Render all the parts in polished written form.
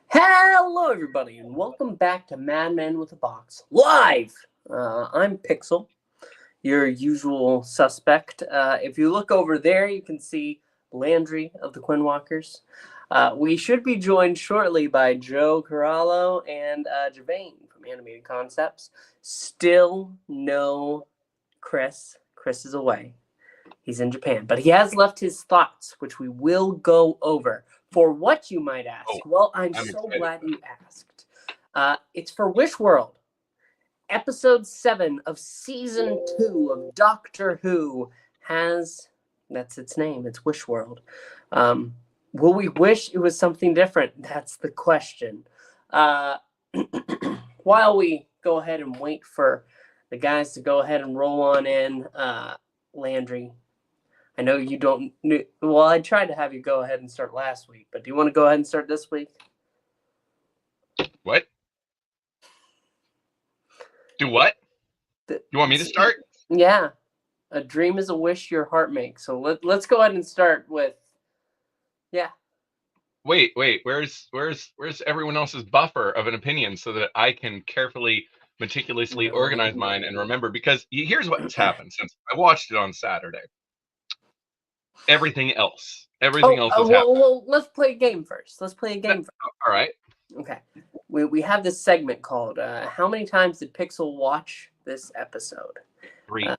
Hello, everybody, and welcome back to Madmen with a Box live. I'm Pixel, your usual suspect. If you look over there, you can see Landry of the Quinwalkers. We should be joined shortly by Joe Corallo and Gevain from Animated Concepts. Still no Chris. Chris is away. He's in Japan, but he has left his thoughts, which we will go over. For what, you might ask? Well, I'm so glad you asked. It's for Wish World. Episode 7 of Season 2 of Doctor Who that's its name, it's Wish World. Will we wish it was something different? That's the question. While we go ahead and wait for the guys to go ahead and roll on in, Landry, I know you don't. Well, I tried to have you go ahead and start last week, but do you want to go ahead and start this week? What? Do what? You want me to start? Yeah. A dream is a wish your heart makes. So let's go ahead and start with. Yeah. Wait. Where's everyone else's buffer of an opinion so that I can carefully, meticulously organize mine and remember? Because here's what's happened since I watched it on Saturday. Everything else has happened. Well, let's play a game first. All right. Okay. We have this segment called How Many Times Did Pixel Watch This Episode? 3.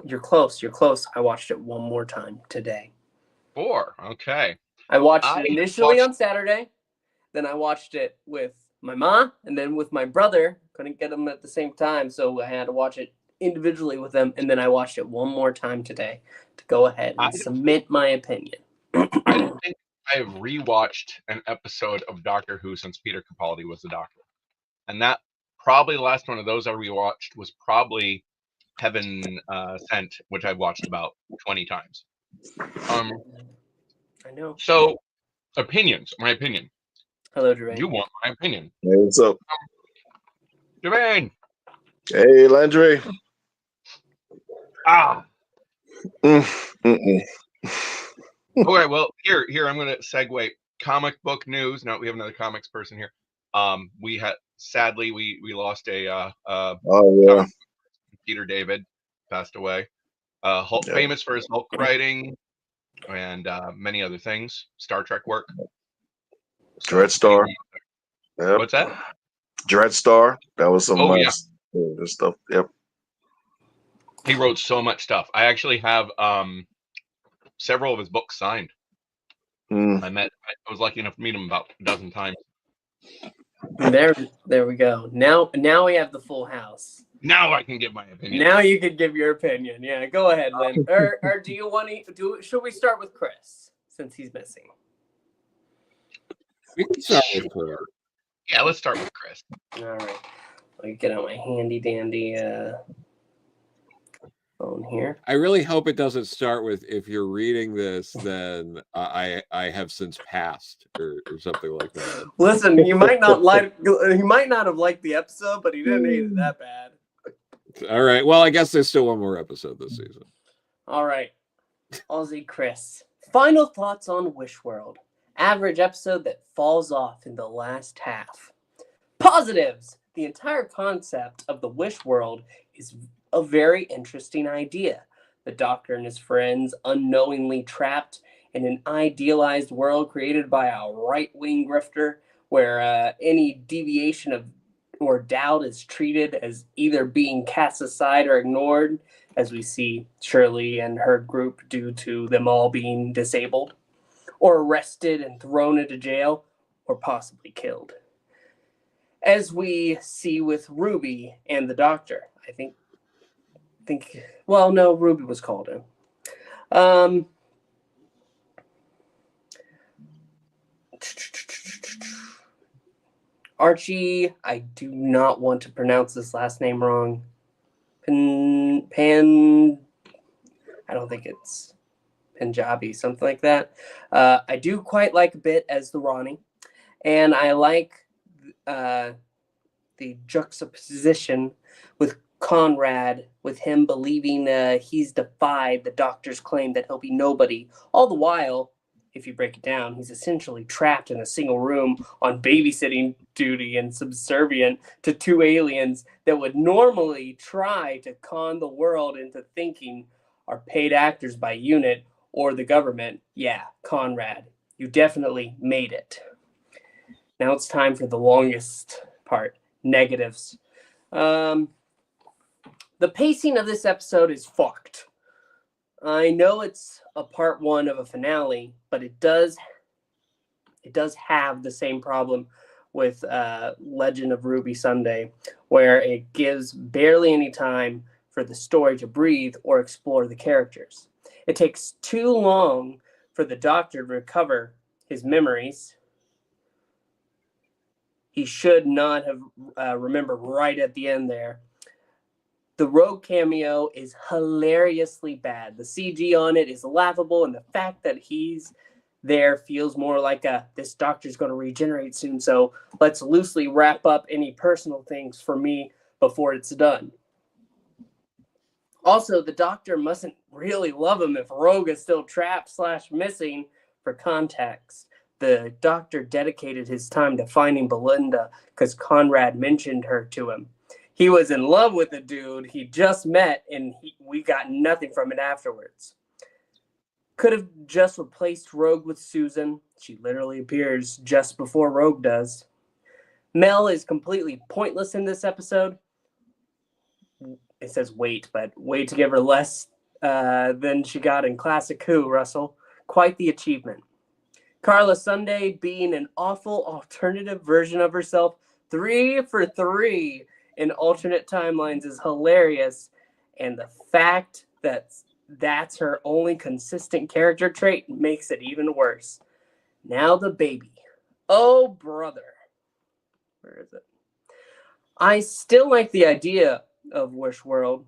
You're close. I watched it one more time today. 4. Okay. I watched it initially on Saturday. Then I watched it with my mom and then with my brother. Couldn't get them at the same time, so I had to watch it individually with them, and then I watched it one more time today to go ahead and submit my opinion. I don't think I have rewatched an episode of Doctor Who since Peter Capaldi was the Doctor, and that probably the last one of those I rewatched was probably Heaven Sent, which I've watched about 20 times. I know. So, opinions. My opinion. Hello, Gevain. You want my opinion? Hey, what's up? Gevain. Hey, Landry. Okay, well, here I'm going to segue comic book news. Now we have another comics person here. Sadly we lost a Peter David passed away. Famous for his Hulk writing and many other things. Star Trek work. Dreadstar. Yep. What's that? Dreadstar. That was some good stuff. Yep. He wrote so much stuff. I actually have several of his books signed. I was lucky enough to meet him about a dozen times. There we go. Now we have the full house. Now I can give my opinion. Now you can give your opinion. Yeah, go ahead, Lynn. or do you want to should we start with Chris since he's missing? We can start with Chris. Yeah, let's start with Chris. All right. Let me get out my handy dandy phone here. I really hope it doesn't start with, if you're reading this, then I have since passed or something like that. Listen, he might not have liked the episode, but he didn't hate it that bad. All right. Well, I guess there's still one more episode this season. All right. OZChris. Final thoughts on Wish World. Average episode that falls off in the last half. Positives. The entire concept of the Wish World is a very interesting idea. The Doctor and his friends unknowingly trapped in an idealized world created by a right-wing grifter where any deviation of or doubt is treated as either being cast aside or ignored, as we see Shirley and her group due to them all being disabled, or arrested and thrown into jail, or possibly killed. As we see with Ruby and the Doctor, I think well, no, Ruby was called in. Archie, I do not want to pronounce this last name wrong. I don't think it's Punjabi, something like that. I do quite like a bit as the Ronnie, and I like the juxtaposition with Conrad, with him believing he's defied the doctor's claim that he'll be nobody. All the while, if you break it down, he's essentially trapped in a single room on babysitting duty and subservient to two aliens that would normally try to con the world into thinking are paid actors by UNIT or the government. Yeah, Conrad, you definitely made it. Now it's time for the longest part, negatives. The pacing of this episode is fucked. I know it's a part one of a finale, but it does have the same problem with Legend of Ruby Sunday, where it gives barely any time for the story to breathe or explore the characters. It takes too long for the Doctor to recover his memories. He should not have remembered right at the end there. The Rogue cameo is hilariously bad. The CG on it is laughable, and the fact that he's there feels more like this Doctor's going to regenerate soon, so let's loosely wrap up any personal things for me before it's done. Also, the Doctor mustn't really love him if Rogue is still trapped / missing. For context, the Doctor dedicated his time to finding Belinda because Conrad mentioned her to him. He was in love with the dude he just met, and we got nothing from it afterwards. Could have just replaced Rogue with Susan. She literally appears just before Rogue does. Mel is completely pointless in this episode. It says wait, but wait to give her less than she got in Classic Who, Russell. Quite the achievement. Carla Sunday being an awful alternative version of herself, 3 for 3 in alternate timelines, is hilarious, and the fact that that's her only consistent character trait makes it even worse. Now the baby. Oh, brother. Where is it? I still like the idea of Wish World.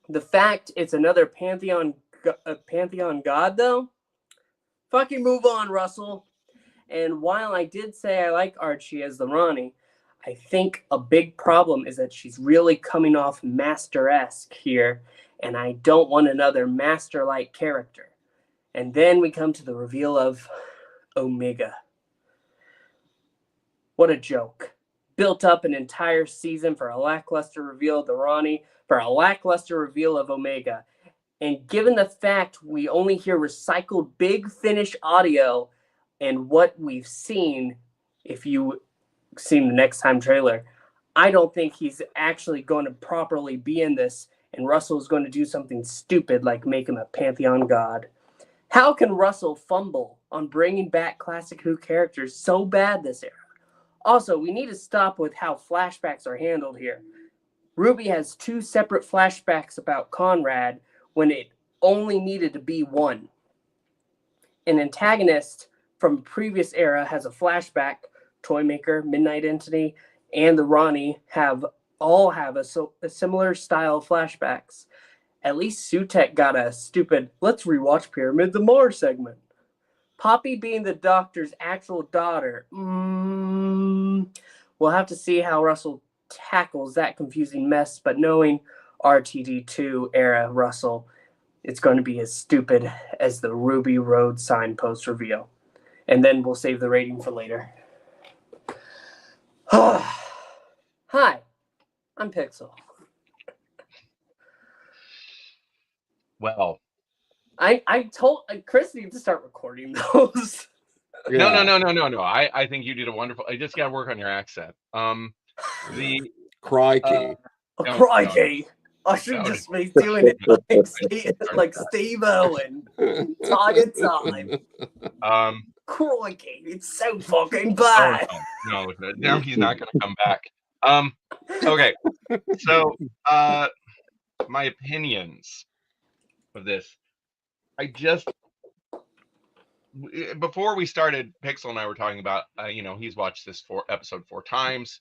The fact it's another pantheon god, though? Fucking move on, Russell. And while I did say I like Archie as the Ronnie, I think a big problem is that she's really coming off Master-esque here, and I don't want another Master-like character. And then we come to the reveal of Omega. What a joke. Built up an entire season for a lackluster reveal of the Ronnie, for a lackluster reveal of Omega. And given the fact we only hear recycled Big Finish audio and what we've seen, if you seen the Next Time trailer, I don't think he's actually going to properly be in this, and Russell's going to do something stupid like make him a Pantheon god. How can Russell fumble on bringing back Classic Who characters so bad this era? Also, we need to stop with how flashbacks are handled here. Ruby has 2 separate flashbacks about Conrad when it only needed to be one. An antagonist from a previous era has a flashback. Toymaker, Midnight Entity, and the Ronnie all have a similar style of flashbacks. At least Sutek got a stupid "let's rewatch Pyramid the Mars" segment. Poppy being the Doctor's actual daughter. We'll have to see how Russell tackles that confusing mess, but knowing RTD2 era Russell, it's going to be as stupid as the Ruby Road signpost reveal. And then we'll save the rating for later. Hi, I'm Pixel. Well, I told Chris needs to start recording those. no. I think you did a wonderful. I just got to work on your accent. The Crikey. Crikey. I should just be doing it like Steve Owen. Time. Crikey, it's so fucking bad. No, now he's not going to come back. Okay, so my opinions of this. Before we started, Pixel and I were talking about, he's watched this episode 4 times.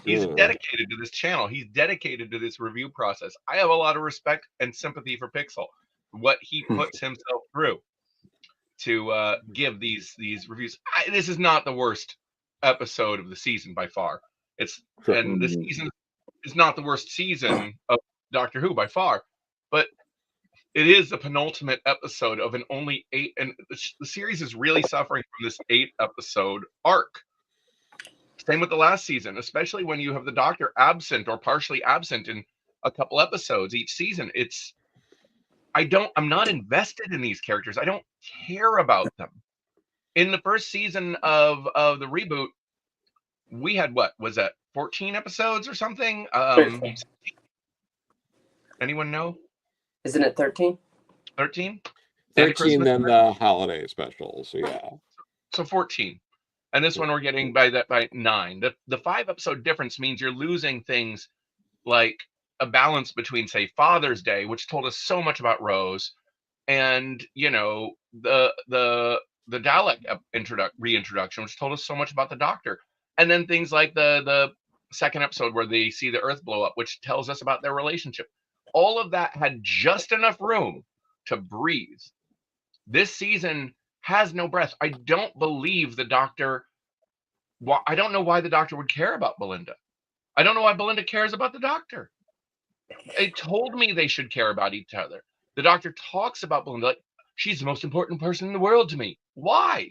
He's dedicated to this channel. He's dedicated to this review process. I have a lot of respect and sympathy for Pixel, what he puts himself through to give these reviews. This is not the worst episode of the season by far. And the season is not the worst season of Doctor Who by far, but it is the penultimate episode of an only 8, and the series is really suffering from this 8-episode arc. Same with the last season, especially when you have the Doctor absent or partially absent in a couple episodes each season. I'm not invested in these characters. I don't care about them. In the first season of the reboot, we had, what was that, 14 episodes or something? 13. Anyone know? Isn't it 13? 13? 13, then the holiday special. So yeah. So 14. And this one we're getting by 9. The 5-episode difference means you're losing things like a balance between, say, Father's Day, which told us so much about Rose, and the Dalek reintroduction, which told us so much about the Doctor, and then things like the second episode where they see the Earth blow up, which tells us about their relationship. All of that had just enough room to breathe. This season has no breath. I don't believe the Doctor. I don't know why the Doctor would care about Belinda. I don't know why Belinda cares about the Doctor. It told me they should care about each other. The Doctor talks about Belinda like she's the most important person in the world to me. Why?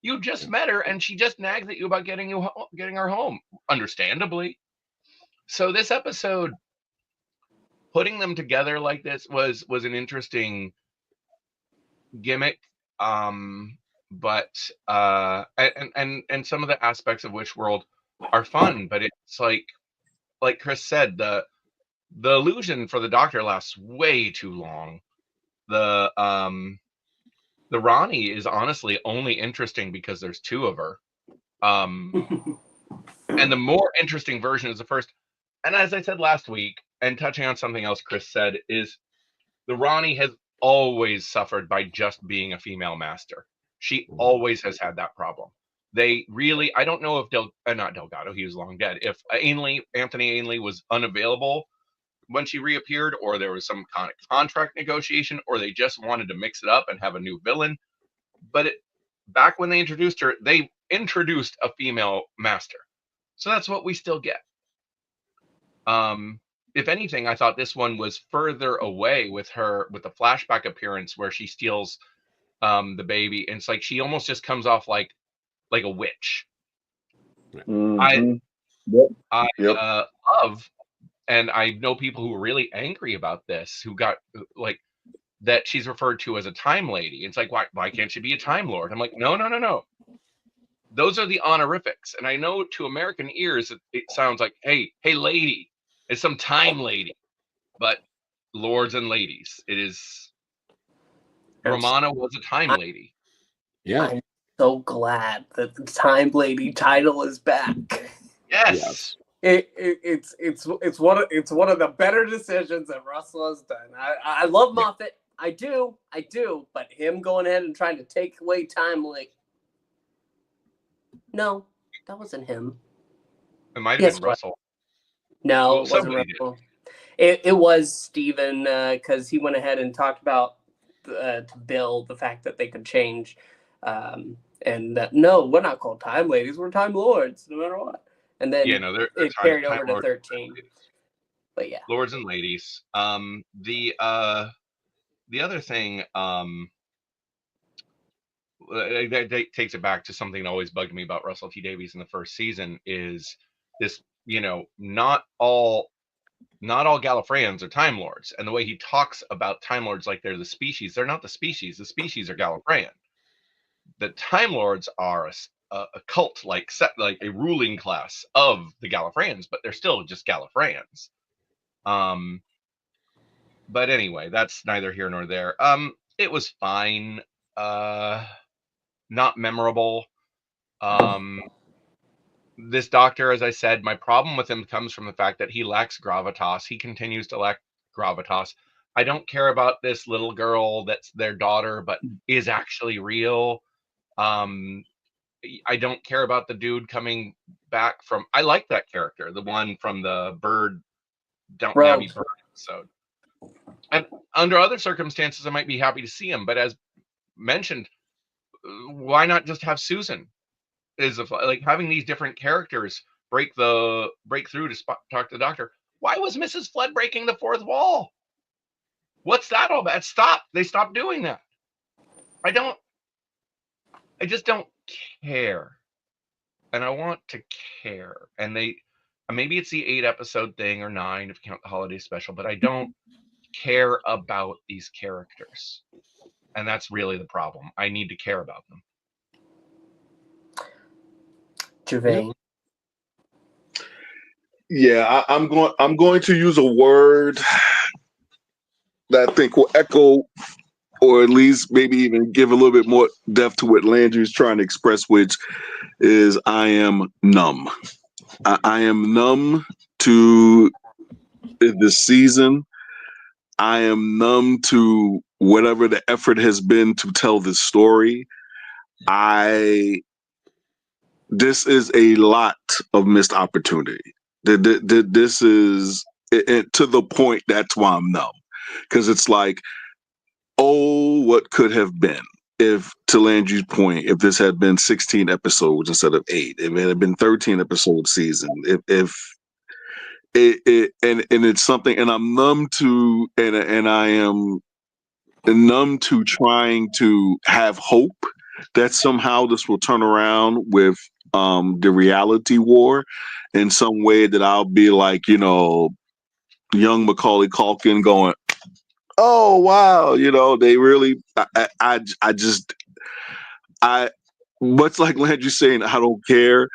You just met her and she just nags at you about getting her home, understandably. So this episode, putting them together like this was an interesting gimmick. But and some of the aspects of Witchworld are fun, but it's like Chris said, the illusion for the Doctor lasts way too long. The Ronnie is honestly only interesting because there's 2 of her. And the more interesting version is the first. And as I said last week, and touching on something else Chris said, is the Ronnie has always suffered by just being a female master. She always has had that problem. They really, I don't know if not Delgado, he was long dead. If Anthony Ainley was unavailable when she reappeared, or there was some kind of contract negotiation, or they just wanted to mix it up and have a new villain. But back when they introduced her, they introduced a female master. So that's what we still get. If anything, I thought this one was further away with the flashback appearance where she steals the baby, and it's like she almost just comes off like a witch. Mm-hmm. I Yep. love, and I know people who are really angry about this, who got like that she's referred to as a time lady. It's like, why can't she be a time lord? I'm like, no. Those are the honorifics. And I know to American ears it sounds like, hey lady, it's some time lady. But lords and ladies, it is. Romana was a time lady. Yeah. I'm so glad that the Time Lady title is back. Yes. It's one of the better decisions that Russell has done. I love Moffat. I do. But him going ahead and trying to take away Time Lady. No, that wasn't him. It might have been Russell. No, Well, it wasn't Russell. It was Steven, because he went ahead and talked about to Bill the fact that they could change, and that no, we're not called Time Ladies, we're Time Lords, no matter what. And then they're it carried over to 13. But yeah, lords and ladies. The other thing, that takes it back to something that always bugged me about Russell T Davies in the first season is this, not all Gallifreyans are Time Lords, and the way he talks about Time Lords like they're the species. They're not the species. The species are Gallifreyan. The Time Lords are a cult, like a ruling class of the Gallifreyans, but they're still just Gallifreyans. But anyway, that's neither here nor there. It was fine. Not memorable. This Doctor, as I said, my problem with him comes from the fact that he lacks gravitas. He continues to lack gravitas. I don't care about this little girl that's their daughter, but is actually real. I don't care about the dude coming back from. I like that character, the one from the Bird, Nabby Bird episode. And under other circumstances, I might be happy to see him. But as mentioned, why not just have Susan? Is like having these different characters break through to talk to the Doctor. Why was Mrs. Flood breaking the fourth wall? What's that all about? Stop. They stopped doing that. I just don't care. And I want to care. And maybe it's the 8-episode thing or 9 if you count the holiday special, but I don't care about these characters. And that's really the problem. I need to care about them. Gevain. Yeah, I'm going to use a word that I think will echo, or at least maybe even give a little bit more depth to what Landry is trying to express, which is I am numb. I am numb to this season. I am numb to whatever the effort has been to tell this story. This is a lot of missed opportunity. This is to the point that's why I'm numb, because it's like, oh, what could have been if, to Landry's point, if this had been 16 episodes instead of 8, if it had been 13 episode season, if and it's something, and I'm numb to, and I am numb to trying to have hope that somehow this will turn around with the reality war in some way, that I'll be like, young Macaulay Culkin going, oh wow, they really, I much like Landry saying, I don't care.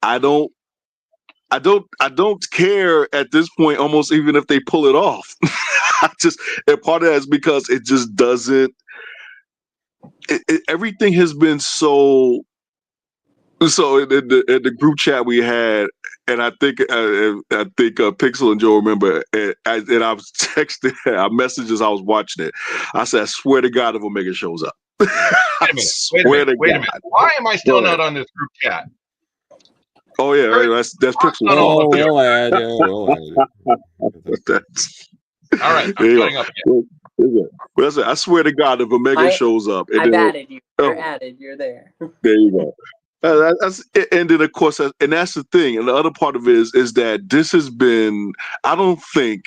I don't care at this point, almost even if they pull it off. And part of that is because it just doesn't, everything has been so in the group chat we had, and I think Pixel and Joe remember, and I was texting, I messaged as I was watching it. I said, I swear to God, if Omega shows up. Wait a minute. Why am I still not on this group chat? Oh yeah, right, that's Pixel. Oh, we'll add you. All right, I'm putting up again. I swear to God, if Omega shows up, I've added you. You're added. You're there. There you go. And then, of course, and that's the thing. And the other part of it is that this has been, I don't think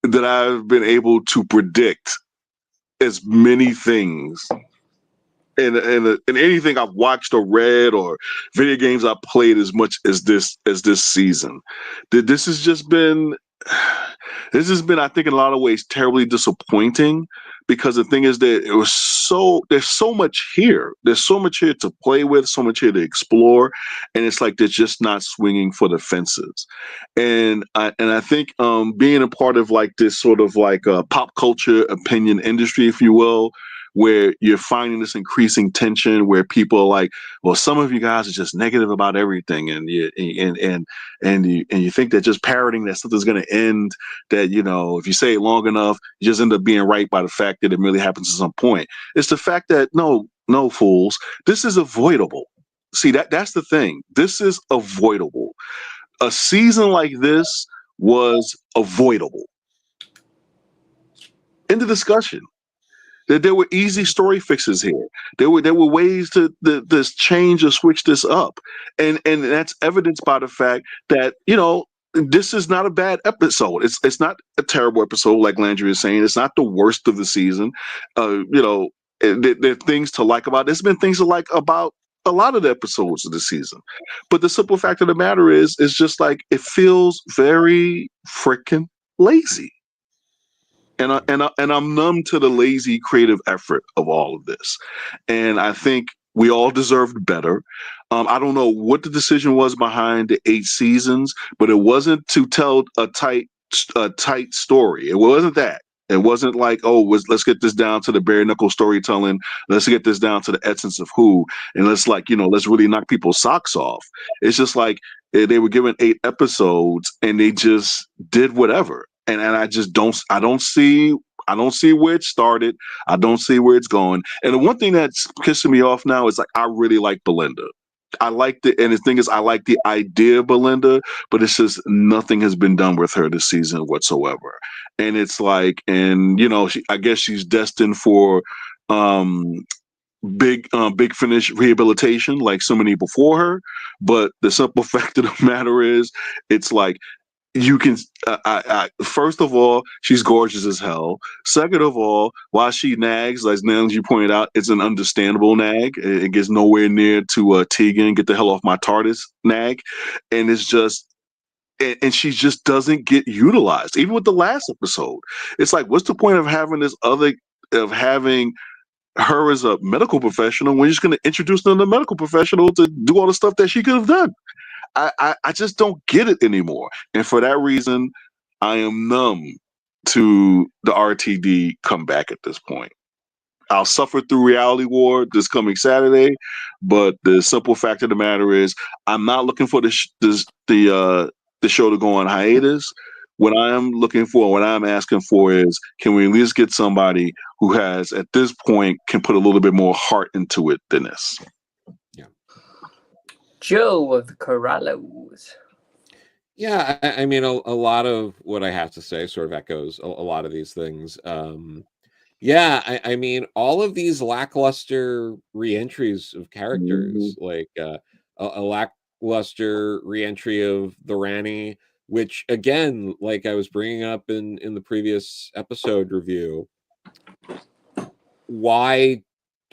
that I've been able to predict as many things in anything I've watched or read or video games I've played as much as this season. This has been, I think, in a lot of ways terribly disappointing, because the thing is that there's so much here. There's so much here to play with, so much here to explore, and it's like they're just not swinging for the fences. And I think being a part of like this sort of like a pop culture opinion industry, if you will, where you're finding this increasing tension where people are like, well, some of you guys are just negative about everything, and you think that just parroting that something's going to end, that if you say it long enough, you just end up being right by the fact that it really happens at some point. It's the fact that no fools, this is avoidable. See, that's the thing. This is avoidable. A season like this was avoidable. End of discussion. There were easy story fixes here. There were ways to this change or switch this up, and that's evidenced by the fact that this is not a bad episode. It's not a terrible episode, like Landry is saying. It's not the worst of the season. There are things to like about it. There's been things to like about a lot of the episodes of the season, but the simple fact of the matter is just like it feels very freaking lazy. And I'm numb to the lazy creative effort of all of this. And I think we all deserved better. I don't know what the decision was behind the 8 seasons, but it wasn't to tell a tight story. It wasn't that. It wasn't like, let's get this down to the bare knuckle storytelling. Let's get this down to the essence of who, and let's really knock people's socks off. It's just like they were given 8 episodes and they just did whatever. And I don't see where it started. I don't see where it's going. And the one thing that's pissing me off now is like, I really like Belinda. And the thing is, I like the idea of Belinda, but it's just nothing has been done with her this season whatsoever. And it's like, I guess she's destined for big finish rehabilitation like so many before her. But the simple fact of the matter is, it's like, you can first of all, she's gorgeous as hell. Second of all, while she nags, as you pointed out, it's an understandable nag. It gets nowhere near to Tegan, get the hell off my TARDIS nag. And it's just, and she just doesn't get utilized. Even with the last episode, it's like, what's the point of having her as a medical professional when you're just going to introduce another medical professional to do all the stuff that she could have done? I just don't get it anymore. And for that reason, I am numb to the RTD comeback at this point. I'll suffer through Reality War this coming Saturday, but the simple fact of the matter is, I'm not looking for the show to go on hiatus. What I'm asking for is, can we at least get somebody who has, at this point, can put a little bit more heart into it than this? Joe of the Corallos. Yeah, I mean, a lot of what I have to say sort of echoes a lot of these things. Yeah, I mean, all of these lackluster reentries of characters, like a lackluster reentry of the Rani, which again, like I was bringing up in the previous episode review, why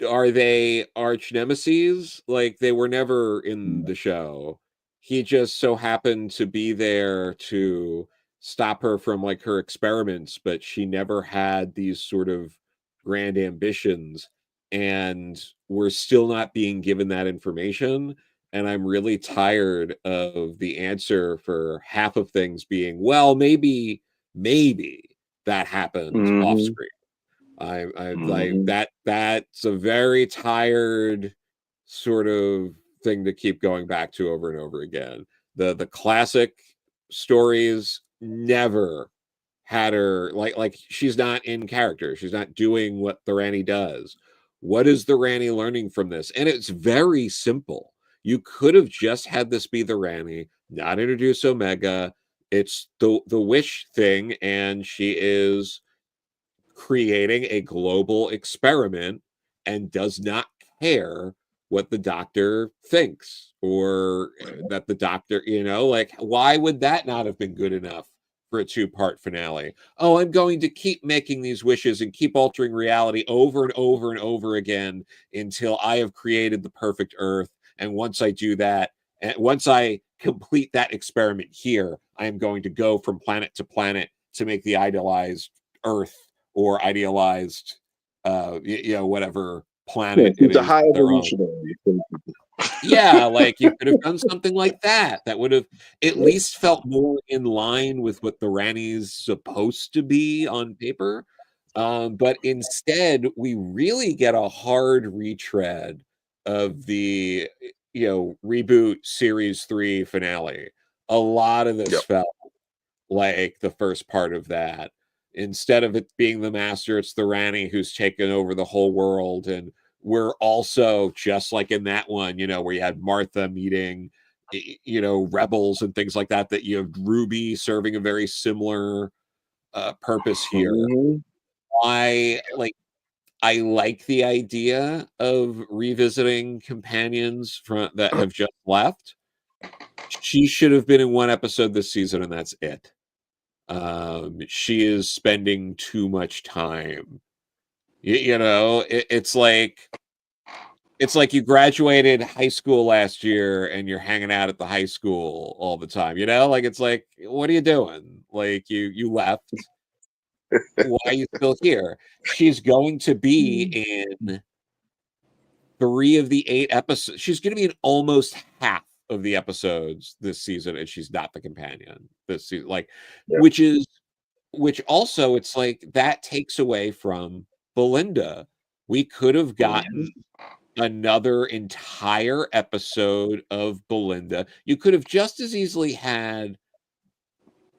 are they arch nemesis? Like, they were never in the show. He just so happened to be there to stop her from like her experiments, but she never had these sort of grand ambitions, and we're still not being given that information. And I'm really tired of the answer for half of things being, well, maybe that happened off screen. I like that's a very tired sort of thing to keep going back to over and over again. The classic stories never had her like she's not in character. She's not doing what the Rani does. What is the Rani learning from this? And it's very simple. You could have just had this be the Rani, not introduce Omega. It's the wish thing, and she is creating a global experiment and does not care what the doctor thinks, or that the doctor, like, why would that not have been good enough for a 2-part finale? Oh, I'm going to keep making these wishes and keep altering reality over and over and over again until I have created the perfect Earth. And once I do that, and once I complete that experiment here, I am going to go from planet to planet to make the idealized Earth, or idealized, whatever planet it the is. high evolutionary. Yeah, like you could have done something like that. That would have at least felt more in line with what the Rani's supposed to be on paper. But instead, we really get a hard retread of the reboot series 3 finale. A lot of this felt like the first part of that. Instead of it being the master, it's the Rani who's taken over the whole world. And we're also, just like in that one, where you had Martha meeting, rebels and things like that, that you have Ruby serving a very similar purpose here. I like the idea of revisiting companions that have just left. She should have been in one episode this season, and that's it. She is spending too much time. It's like you graduated high school last year and you're hanging out at the high school all the time. Like, it's like, what are you doing? Like, you left. Why are you still here? She's going to be in 3 of the 8 episodes. She's going to be in almost half of the episodes this season, and she's not the companion this season. Like, which also, it's like that takes away from Belinda. We could have gotten another entire episode of Belinda. You could have just as easily had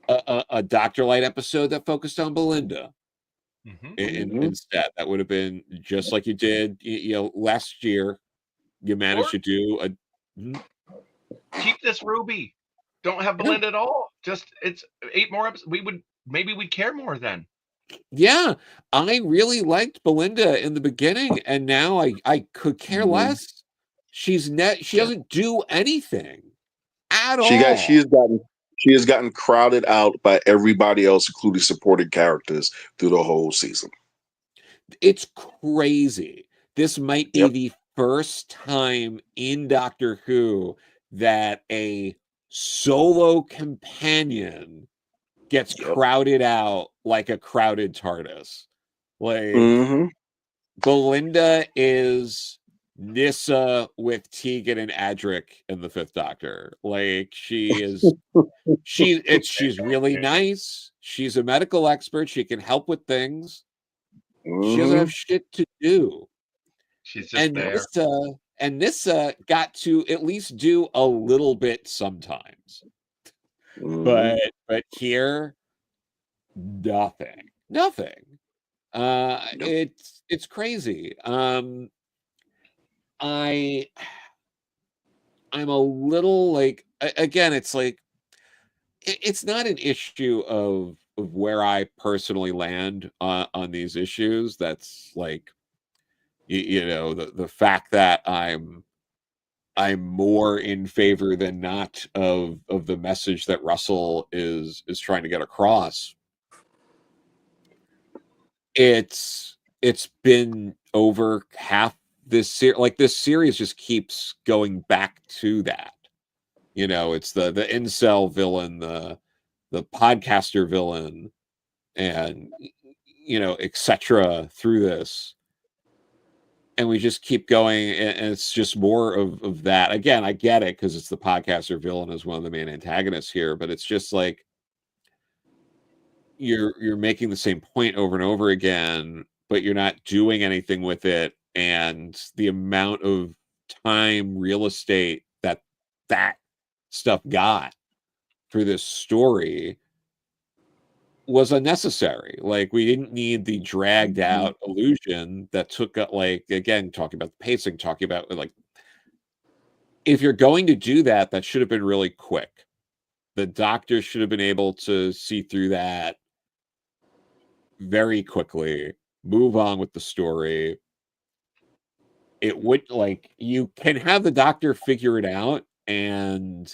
a Dr. Light episode that focused on Belinda. Instead, that would have been just like you did, last year. You managed to do keep this Ruby. Don't have Belinda at all. Just, it's 8 more episodes. Maybe we'd care more then. Yeah, I really liked Belinda in the beginning, and now I could care less. She doesn't do anything at all. She's She has gotten crowded out by everybody else, including supporting characters, through the whole season. It's crazy. This might be Yep. the first time in Doctor Who that a solo companion gets Yep. crowded out like a crowded TARDIS. Like, Mm-hmm. Belinda is Nyssa with Tegan and Adric in the Fifth Doctor. Like, she's really nice. She's a medical expert. She can help with things. She doesn't have shit to do. She's just there. Nyssa got to at least do a little bit sometimes. Mm-hmm. But here, nothing. It's crazy. I'm a little like, again, it's like, it's not an issue of where I personally land on these issues. That's like, you know, the fact that I'm more in favor than not of the message that Russell is trying to get across. It's been over half this series. Like, this series just keeps going back to that. You know, it's the incel villain, the podcaster villain, and, you know, etc. through this. And we just keep going, and it's just more of that. Again, I get it, because it's the podcaster villain as one of the main antagonists here, but it's just like, you're making the same point over and over again, but you're not doing anything with it. And the amount of time, real estate that stuff got through this story was unnecessary. Like, we didn't need the dragged out illusion that took, like, again, talking about the pacing, talking about, like, if you're going to do that, that should have been really quick. The Doctor should have been able to see through that very quickly, move on with the story. It would, like, you can have the Doctor figure it out and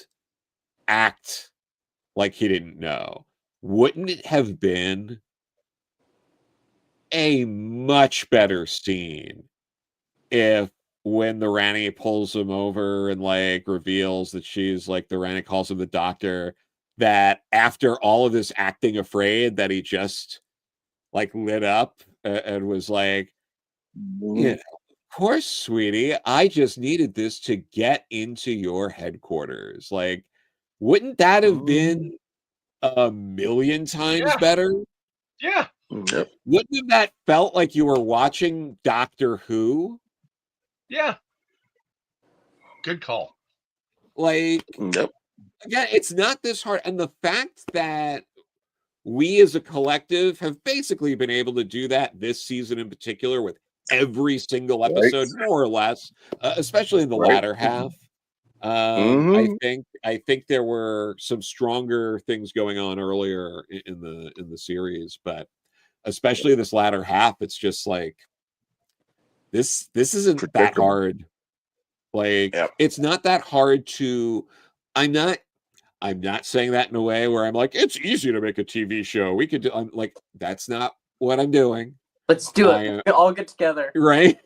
act like he didn't know. Wouldn't it have been a much better scene if, when the Rani pulls him over and, like, reveals that she's, like, the Rani calls him the Doctor, that after all of this acting afraid, that he just, like, lit up and was like, you know, of course, sweetie, I just needed this to get into your headquarters. Like, wouldn't that have been a million times better? Yeah. Yep. Wouldn't have that felt like you were watching Doctor Who? Yeah. Good call. Like, Yep. again, it's not this hard. And the fact that we as a collective have basically been able to do that this season in particular, with every single episode, more or less, especially in the latter half. I think there were some stronger things going on earlier in the series, but especially this latter half, it's just like, this isn't that hard. Like, it's not that hard to. I'm not saying that in a way where I'm like, it's easy to make a TV show. We could do. I'm like, that's not what I'm doing. Let's do it. We all get together. Right?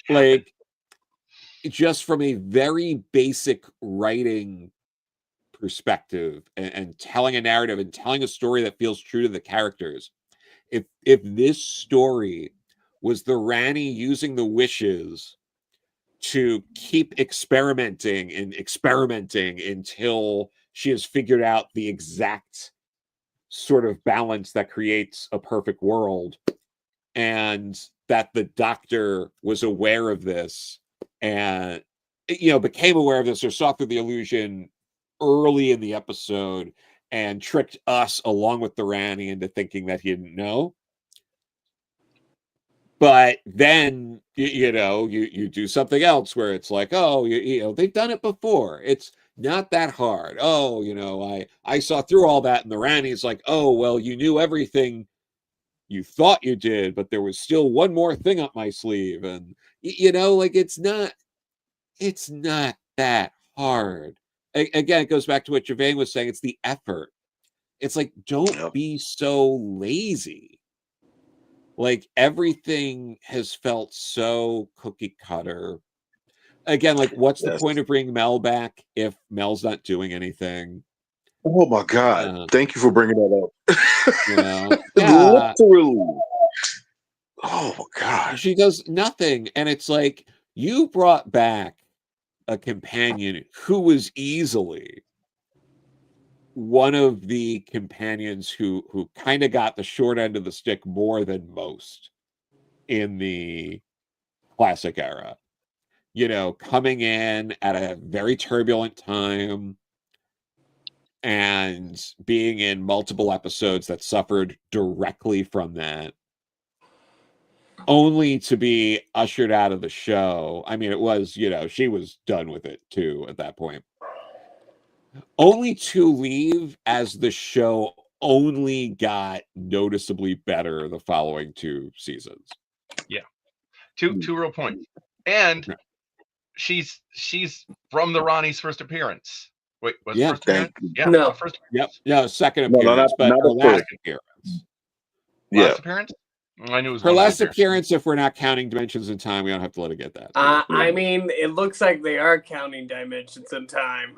Like, just from a very basic writing perspective, and telling a narrative and telling a story that feels true to the characters. If this story was the Rani using the wishes to keep experimenting until she has figured out the exact sort of balance that creates a perfect world, and that the Doctor was aware of this and, you know, became aware of this or saw through the illusion early in the episode and tricked us along with the Rani into thinking that he didn't know. But then, you know, you do something else where it's like, oh, you know, they've done it before. It's not that hard. Oh, you know, I saw through all that. And the Rani's like, oh, well, you knew everything you thought you did, but there was still one more thing up my sleeve. And, you know, like, it's not that hard. again, it goes back to what Gevain was saying. It's the effort. It's like, don't Yep. be so lazy. Like, everything has felt so cookie cutter. Again, like, what's the Yes. point of bringing Mel back if Mel's not doing anything? Oh my God! Thank you for bringing that up. You know, yeah, Literally. Oh my God! she does nothing, and it's like, you brought back a companion who was easily one of the companions who kind of got the short end of the stick more than most in the classic era. You know, coming in at a very turbulent time and being in multiple episodes that suffered directly from that, only to be ushered out of the show. I mean, it was, you know, she was done with it too at that point. Only to leave as the show only got noticeably better the following 2 seasons. Yeah. Two real points. And she's from the Ronnie's first appearance. Wait, was it first appearance? Yeah, No. first appearance. Yep. No, second No, appearance, not but her last appearance. Last appearance? I knew it was her last appearance, if we're not counting Dimensions in Time, we don't have to litigate that. I mean, it looks like they are counting Dimensions in Time.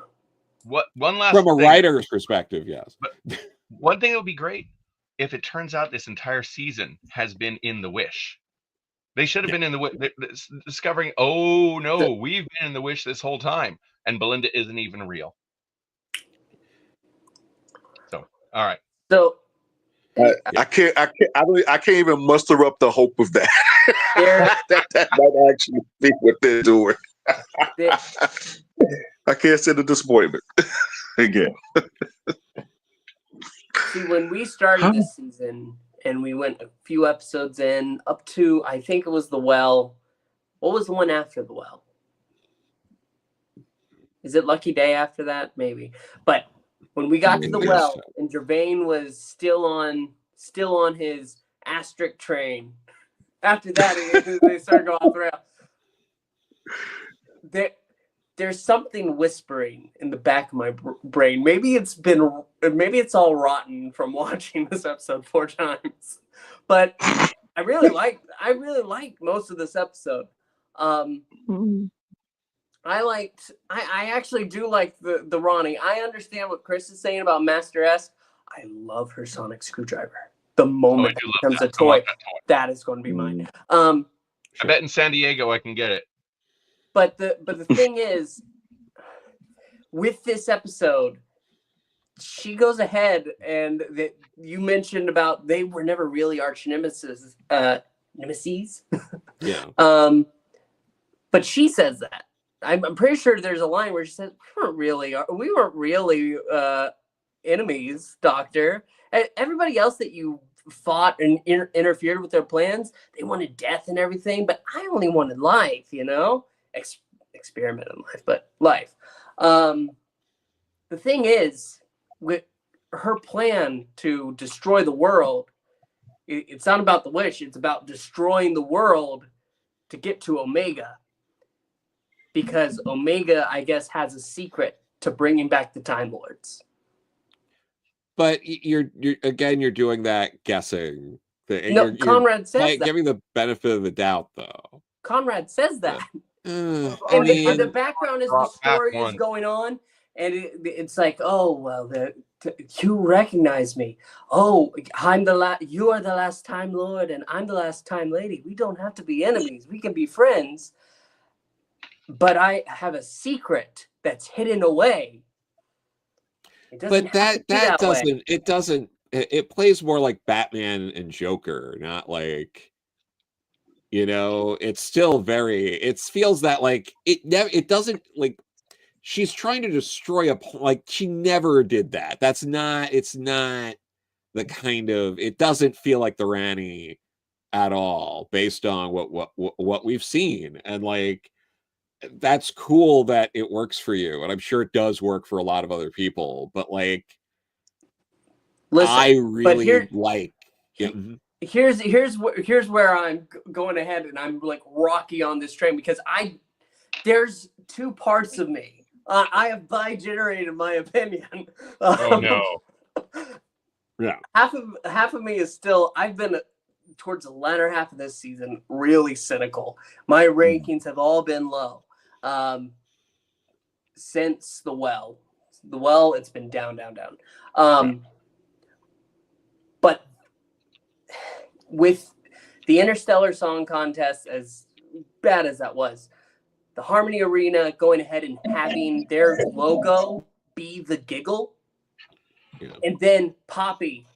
One last from a thing. writer's perspective, yes. But one thing that would be great if it turns out this entire season has been in the Wish. They should have been in the Wish, discovering, oh no, we've been in the Wish this whole time, and Belinda isn't even real. So, all right. So I can't even muster up the hope of that. that might actually be what they're doing. I can't say the disappointment again. See, when we started this season and we went a few episodes in, up to, I think it was The Well. What was the one after The Well? Is it Lucky Day after that? Maybe. But when we got to The Well and Gevain was still on his asterisk train, after that they started going off the rail. There's something whispering in the back of my brain. Maybe it's all rotten from watching this episode 4 times, but I really like most of this episode. I actually do like the Ronnie. I understand what Chris is saying about Master S. I love her sonic screwdriver. The moment it becomes a toy, that is going to be mine. I bet in San Diego I can get it. But the thing is, with this episode, she goes ahead and you mentioned about they were never really arch nemesis. Yeah. But she says that. I'm pretty sure there's a line where she says, we weren't really enemies, Doctor. Everybody else that you fought and interfered with their plans, they wanted death and everything, but I only wanted life, you know? Experiment in life, but life. The thing is, with her plan to destroy the world, it's not about the Wish, it's about destroying the world to get to Omega. Because Omega, I guess, has a secret to bringing back the Time Lords. But you're doing that guessing thing. No, Conrad says that. Giving the benefit of the doubt, though. Conrad says that. And the background is the story is going on, and it's like, oh well, you recognize me. Oh, you are the last Time Lord, and I'm the last Time Lady. We don't have to be enemies. We can be friends. But I have a secret that's hidden away. But that doesn't. It doesn't. It plays more like Batman and Joker, not like. You know, it's still very. It feels that like it doesn't like. She's trying to destroy she never did that. That's not. It's not the kind of. It doesn't feel like the Rani at all, based on what we've seen, and like. That's cool that it works for you, and I'm sure it does work for a lot of other people, but like listen, I really like here's where I'm going ahead and I'm like Rocky on this train, because there's 2 parts of me. I have bi-generated my opinion. Oh no. Yeah. Half of me is still. I've been towards the latter half of this season really cynical. My rankings have all been low since the well. The well, it's been down. But with the Interstellar Song Contest, as bad as that was, the Harmony Arena going ahead and having their logo be the giggle, and then Poppy,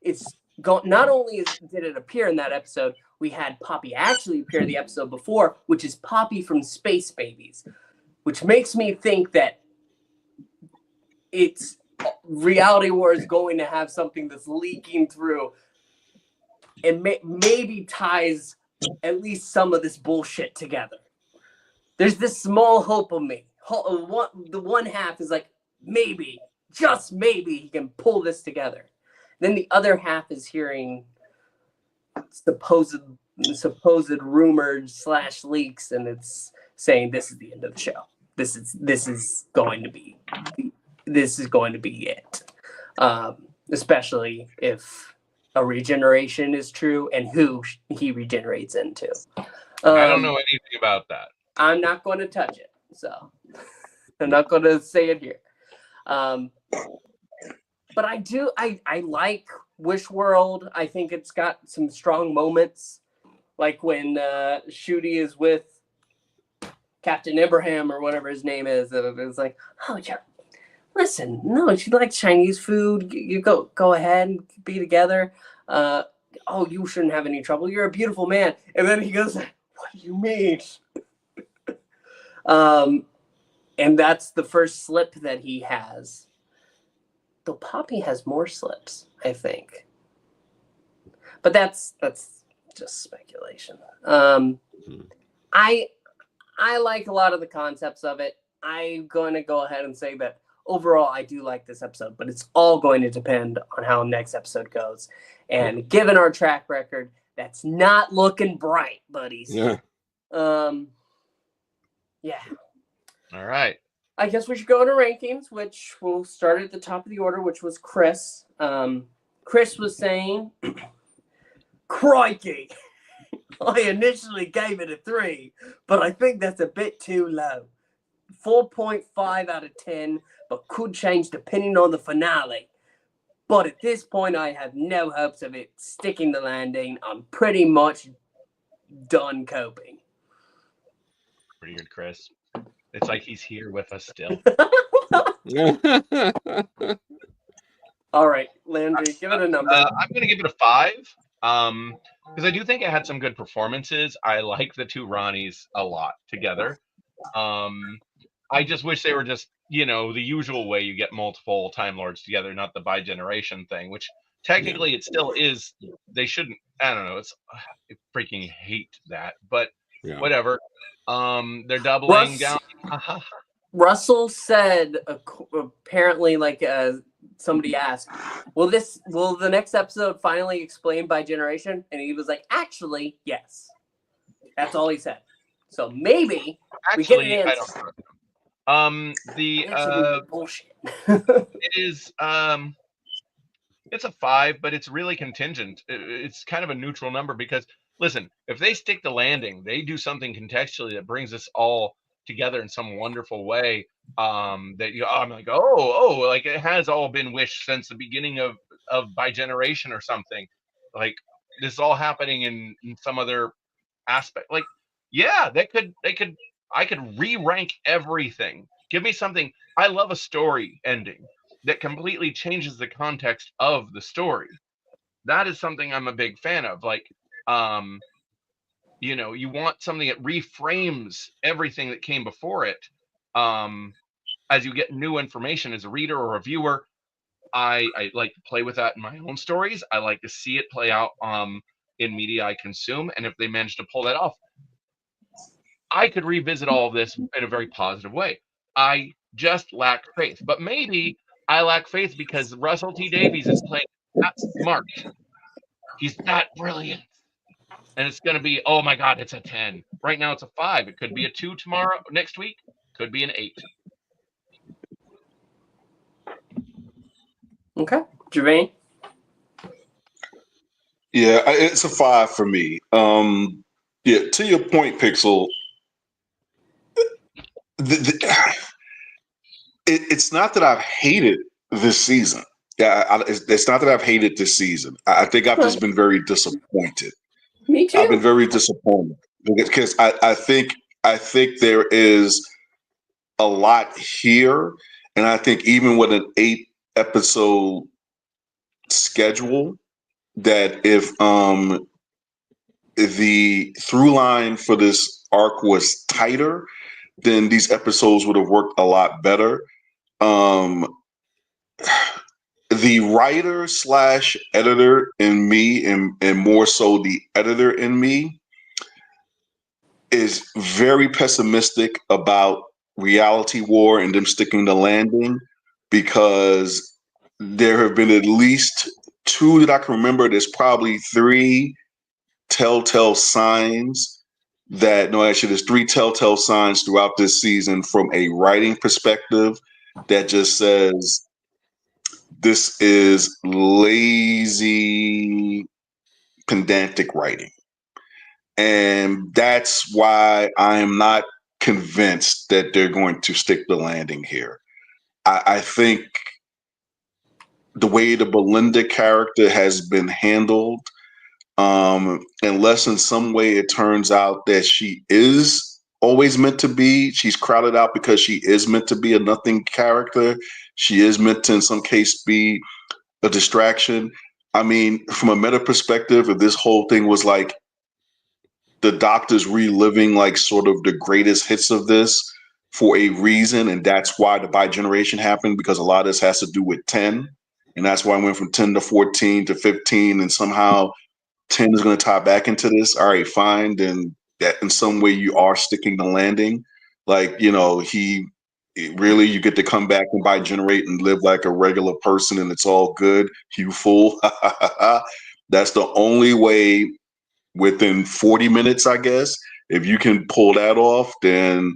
not only did it appear in that episode, we had Poppy actually appear in the episode before, which is Poppy from Space Babies, which makes me think that it's Reality War is going to have something that's leaking through and maybe ties at least some of this bullshit together. There's this small hope of me. The one half is like, maybe, just maybe, he can pull this together. Then the other half is hearing supposed rumored / leaks, and it's saying this is the end of the show. This is going to be it. Especially if a regeneration is true and who he regenerates into. I don't know anything about that. I'm not going to touch it, so I'm not going to say it here. But I like Wish World. I think it's got some strong moments, like when Shooty is with Captain Ibrahim or whatever his name is. It's like, oh, yeah, listen, no, she likes Chinese food. You go ahead and be together. Oh, you shouldn't have any trouble. You're a beautiful man. And then he goes, what do you mean? And that's the first slip that he has. Though Poppy has more slips, I think. But that's just speculation. I like a lot of the concepts of it. I'm going to go ahead and say that overall I do like this episode, but it's all going to depend on how next episode goes. And given our track record, that's not looking bright, buddies. Yeah. Yeah. All right. I guess we should go into rankings, which we'll start at the top of the order, which was Chris. Chris was saying, crikey, I initially gave it a 3, but I think that's a bit too low. 4.5 out of 10, but could change depending on the finale. But at this point, I have no hopes of it sticking the landing. I'm pretty much done coping. Pretty good, Chris. It's like he's here with us still. All right, Landry, give it a number. I'm going to give it a 5 because I do think it had some good performances. I like the two Ronnies a lot together. I just wish they were just, the usual way you get multiple Time Lords together, not the bi-generation thing, which technically it still is. They shouldn't. I don't know. I freaking hate that, but whatever. They're doubling down. Russell said, apparently, like somebody asked, will the next episode finally explain bi-generation? And he was like, actually, yes. That's all he said. So maybe we get an answer. I don't bullshit. It is. It's a 5, but it's really contingent. It's kind of a neutral number because, listen, if they stick the landing, they do something contextually that brings us all together in some wonderful way. I'm like, like it has all been wished since the beginning of bi-generation or something. Like this is all happening in some other aspect. Like, yeah, I could re-rank everything. Give me something. I love a story ending that completely changes the context of the story. That is something I'm a big fan of. Like, you want something that reframes everything that came before it. As you get new information as a reader or a viewer, I like to play with that in my own stories. I like to see it play out in media I consume. And if they manage to pull that off, I could revisit all of this in a very positive way. I just lack faith. But maybe I lack faith because Russell T. Davies is playing that smart. He's that brilliant. And it's going to be, oh my God, it's a 10. Right now it's a 5. It could be a 2 next week. Could be an 8. Okay. Gevain? Yeah, it's a 5 for me. Yeah, to your point, Pixel. It's not that I've hated this season. Yeah, it's not that I've hated this season. I think I've just been very disappointed. Me too. I've been very disappointed because I think there is a lot here, and I think even with an 8-episode schedule, that if the through line for this arc was tighter, then these episodes would have worked a lot better. Um, the writer slash editor in me, and more so the editor in me, is very pessimistic about reality war and them sticking the landing, because there have been at least 2 that I can remember. There's probably 3 telltale signs that no, actually, there's 3 telltale signs throughout this season from a writing perspective that just says this is lazy, pedantic writing. And that's why I am not convinced that they're going to stick the landing here. I think the way the Belinda character has been handled, unless in some way it turns out that she is always meant to be, she's crowded out because she is meant to be a nothing character. She is meant to, in some case, be a distraction. I mean, from a meta perspective, if this whole thing was like the Doctor's reliving like sort of the greatest hits of this for a reason, and that's why the bi-generation happened, because a lot of this has to do with 10, and that's why I went from 10 to 14 to 15, and somehow 10 is going to tie back into this. All right, fine. Then that in some way you are sticking the landing. Like, really, you get to come back and bi-generate and live like a regular person and it's all good. You fool. That's the only way within 40 minutes, I guess. If you can pull that off, then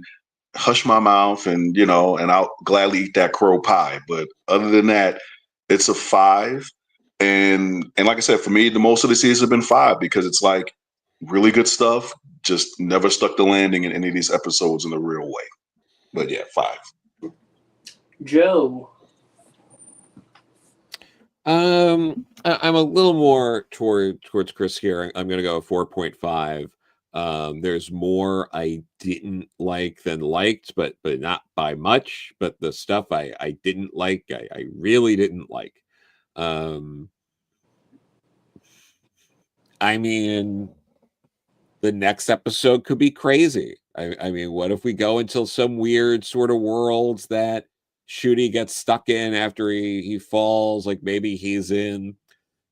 hush my mouth, and and I'll gladly eat that crow pie. But other than that, it's a 5. And like I said, for me, the most of the season has been 5, because it's like really good stuff, just never stuck the landing in any of these episodes in a real way. But yeah, 5. Joe? I'm a little more towards Chris here. I'm going to go 4.5. There's more I didn't like than liked, but not by much. But the stuff I didn't like, I really didn't like. I mean, the next episode could be crazy. I mean, what if we go until some weird sort of worlds that Shooty gets stuck in after he falls? Like maybe he's in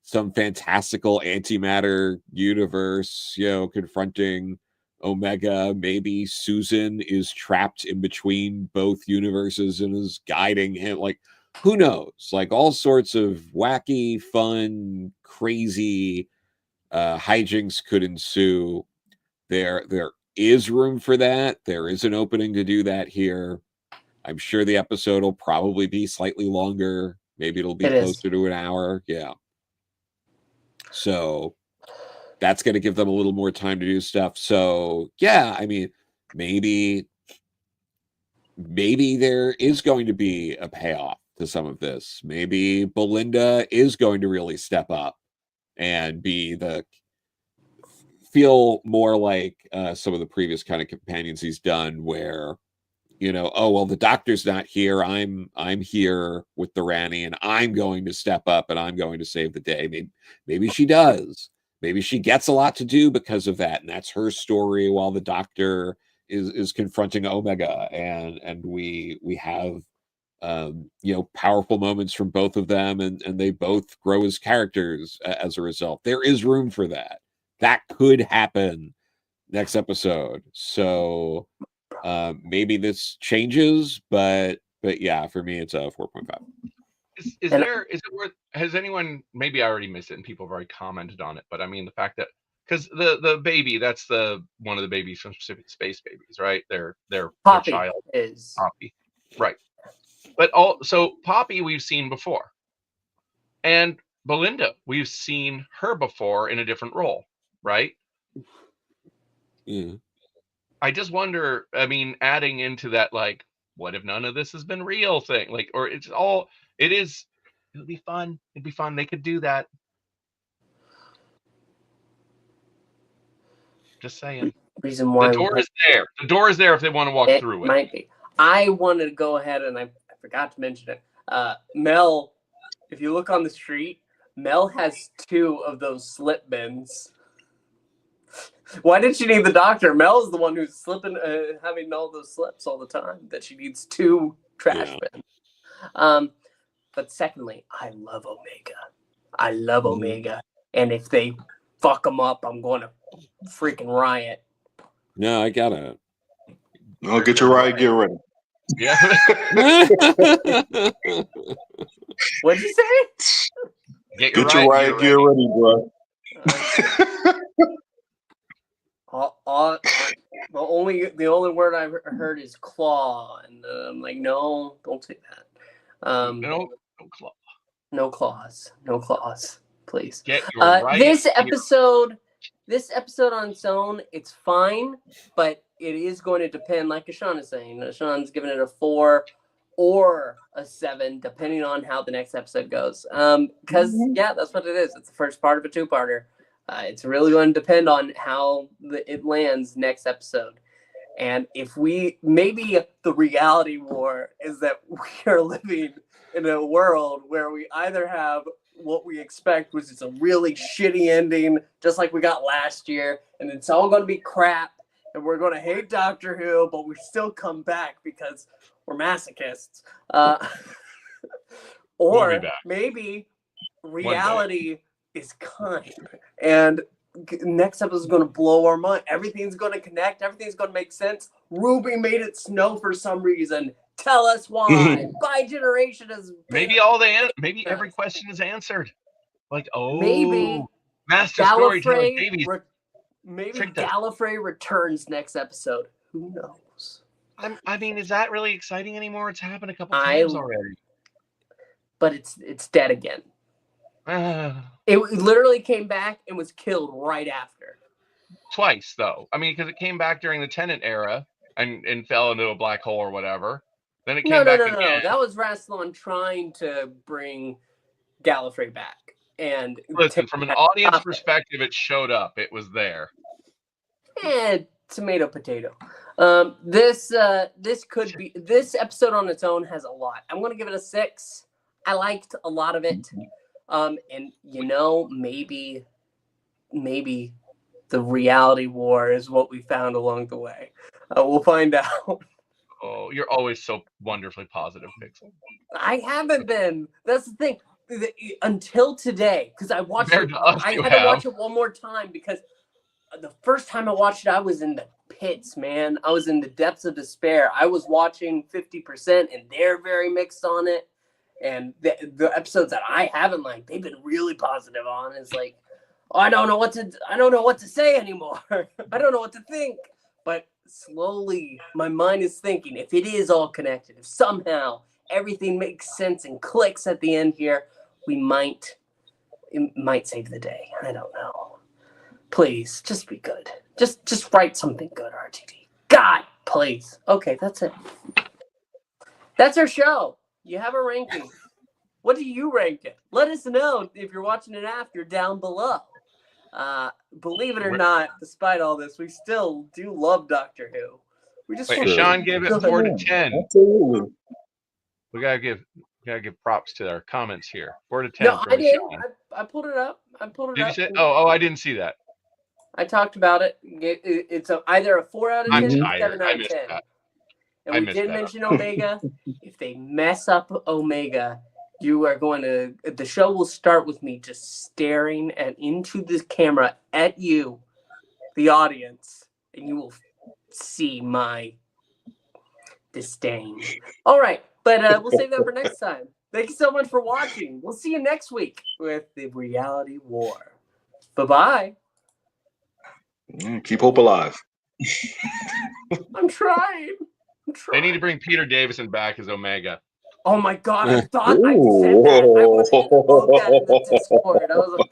some fantastical antimatter universe, confronting Omega. Maybe Susan is trapped in between both universes and is guiding him. Like, who knows? Like all sorts of wacky, fun, crazy hijinks could ensue. There is room for that. There is an opening to do that here. I'm sure the episode will probably be slightly longer. Maybe it'll be closer to an hour. Yeah. So that's going to give them a little more time to do stuff. So yeah, I mean, maybe there is going to be a payoff to some of this. Maybe Belinda is going to really step up and feel more like some of the previous kind of companions he's done, where oh well, the Doctor's not here, I'm here with the Rani, and I'm going to step up and I'm going to save the day. Maybe she does. Maybe she gets a lot to do because of that, and that's her story, while the Doctor is confronting Omega, and we have powerful moments from both of them, and they both grow as characters as a result. There is room for that. That could happen next episode. So maybe this changes, but yeah, for me it's a 4.5. Is it worth, has anyone, maybe I already missed it and people have already commented on it, but I mean the fact that, because the baby, that's one of the babies from Space Babies, right? Their child is Poppy, right? But so Poppy we've seen before. And Belinda, we've seen her before in a different role, right? Yeah. I just wonder, I mean, adding into that, like, what if none of this has been real thing? Like, or it would be fun. It'd be fun. They could do that. Just saying. Reason why The door is there. The door is there if they want to walk it through it. might be. I wanted to go ahead and I forgot to mention it. Mel, if you look on the street, Mel has 2 of those slip bins. Why did she need the doctor? Mel's the one who's slipping, having all those slips all the time. That she needs 2 trash bins. But secondly, I love Omega. I love Omega, and if they fuck them up, I'm going to freaking riot. No, I got it. Oh, get your riot gear ready. Yeah. What'd you say? Get your riot gear ready, bro. The only word I've heard is claw, and I'm like, no, don't say that. No claw. No claws, please. Get your riot This gear. episode on its own, it's fine, but it is going to depend, like Ashawn is saying. Ashawn's giving it a 4 or a 7, depending on how the next episode goes. Because yeah, that's what it is. It's the first part of a 2-parter. It's really going to depend on how it lands next episode. And if maybe the reality war is that we are living in a world where we either have what we expect, which is a really shitty ending, just like we got last year, and it's all going to be crap, and we're going to hate Doctor Who, but we still come back because we're masochists. Or We'll be back. Maybe reality is kind, and next episode is going to blow our mind. Everything's going to connect. Everything's going to make sense. Ruby made it snow for some reason. Tell us why. Bi-generation is Maybe maybe every question is answered. Like, maybe master storyteller, maybe Gallifrey returns next episode. Who knows? I mean, is that really exciting anymore? It's happened a couple times already. But it's dead again. It literally came back and was killed right after. Twice, though. I mean, because it came back during the Tennant era and fell into a black hole or whatever. Then it came back again. No. That was Rassilon trying to bring Gallifrey back. And listen, from an audience perspective, it showed up. It was there. And tomato potato. This episode on its own has a lot. I'm gonna give it a 6. I liked a lot of it. And maybe the reality war is what we found along the way. We'll find out. Oh, you're always so wonderfully positive, Pixel. I haven't been. That's the thing. Until today, because I watched it. I had to watch it one more time because the first time I watched it, I was in the pits, man. I was in the depths of despair. I was watching 50%, and they're very mixed on it. And the episodes that I haven't liked, they've been really positive on. It's like, I don't know what to say anymore. I don't know what to think. But slowly, my mind is thinking, if it is all connected, if somehow everything makes sense and clicks at the end here, it might save the day. I don't know. Please, just be good. Just write something good, RTD. God, please. Okay, that's it. That's our show. You have a ranking. What do you rank it? Let us know if you're watching it after down below. Believe it or not, despite all this, we still do love Doctor Who. Sean gave it 4 to 10. Absolutely. We gotta give props to our comments here. 4 to 10. No, I did. I pulled it up. Did you say? Oh, I didn't see that. I talked about it. It's either a 4 out of 10 or 7 out of 10. And we did mention Omega. If they mess up Omega, you are going to. The show will start with me just staring into the camera at you, the audience, and you will see my disdain. All right, but we'll save that for next time. Thank you so much for watching. We'll see you next week with the Reality War. Bye-bye. Keep hope alive. I'm trying. They need to bring Peter Davison back as Omega. Oh my god, I thought I said that. I went and wrote that in the Discord. I was like,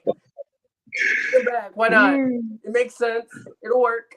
come back, why not? It makes sense. It'll work.